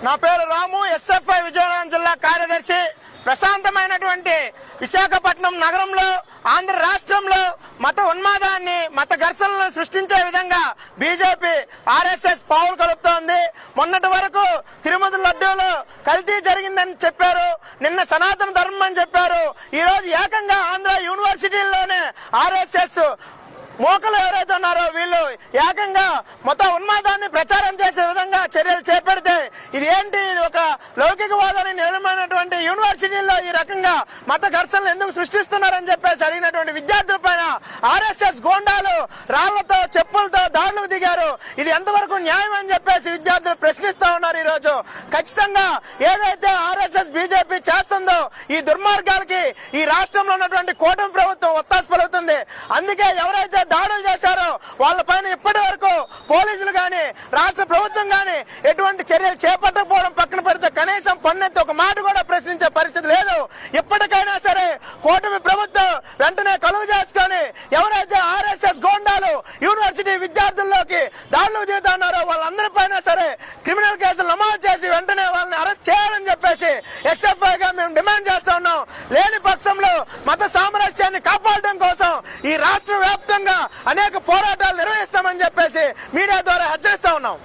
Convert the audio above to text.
నా పేరు రాము, ఎస్ఎఫ్ఐ విజయనగరం జిల్లా కార్యదర్శి. ప్రశాంతమైనటువంటి విశాఖపట్నం నగరంలో, ఆంధ్ర రాష్ట్రంలో మత ఉన్మాదాన్ని, మత ఘర్షణలను సృష్టించే విధంగా బీజేపీ ఆర్ఎస్ఎస్ పావులు కలుపుతోంది. మొన్నటి వరకు తిరుమల లడ్డూలో కల్తీ జరిగిందని చెప్పారు, నిన్న సనాతన ధర్మం అని చెప్పారు. ఈ రోజు ఏకంగా ఆంధ్ర యూనివర్సిటీల్లోనే ఆర్ఎస్ఎస్ మోకలు ఎవరైతే ఉన్నారో వీళ్ళు ఏకంగా మత ఉన్మాదాన్ని ప్రచారం చేసే విధంగా చర్యలు చేపడితే ఇది ఏంటి? ఇది ఒక లౌకికవాదాన్ని నిర్మాణమైనటువంటి యూనివర్సిటీల్లో ఈ రకంగా మత ఘర్షణలు ఎందుకు సృష్టిస్తున్నారని చెప్పేసి అడిగినటువంటి విద్యార్థుల పైన ఆర్ఎస్ఎస్ గోండాలు రాళ్లతో, చెప్పులతో దాడులకు దిగారు. ఇది ఎంతవరకు న్యాయం అని చెప్పేసి విద్యార్థులు ప్రశ్నిస్తా ఉన్నారు. ఈ రోజు ఖచ్చితంగా ఏదైతే ఆర్ఎస్ఎస్ బీజేపీ చేస్తుందో ఈ దుర్మార్గాలకి ఈ రాష్ట్రంలో ఉన్నటువంటి కూటమి ప్రభుత్వం ఒత్తాసు పలుకుతుంది. అందుకే ఎవరైతే దాడులు చేశారో వాళ్ళ పైన ఇప్పటి వరకు పోలీసులు గాని, రాష్ట్ర ప్రభుత్వం గాని ఎటువంటి చర్యలు చేపట్టకపోవడం పక్కన పెడితే కనీసం పన్నెత్తి ఒక మాట కూడా ప్రశ్నించే పరిస్థితి లేదు. ఇప్పటికైనా సరే కూటమి ప్రభుత్వం వెంటనే కలుగు చేసుకొని ఎవరైతే ఆర్ఎస్ఎస్ గోండాలు యూనివర్సిటీ విద్యార్థుల్లోకి దాడులు దిగుతున్నారో వాళ్ళందరిపైన సరే క్రిమినల్ కేసులు నమోదు చేసి వెంటనే వాళ్ళని అరెస్ట్ చేయాలని చెప్పేసి ఎస్ఎఫ్ఐగా మేము డిమాండ్ చేస్తా ఉన్నాం. లేని పక్షంలో మత సామరస్యాన్ని కాపాడడం కోసం ఈ రాష్ట్ర వ్యాప్తంగా అనేక పోరాటాలు నిర్వహిస్తామని చెప్పేసి మీడియా ద్వారా హెచ్చరిస్తా ఉన్నాం.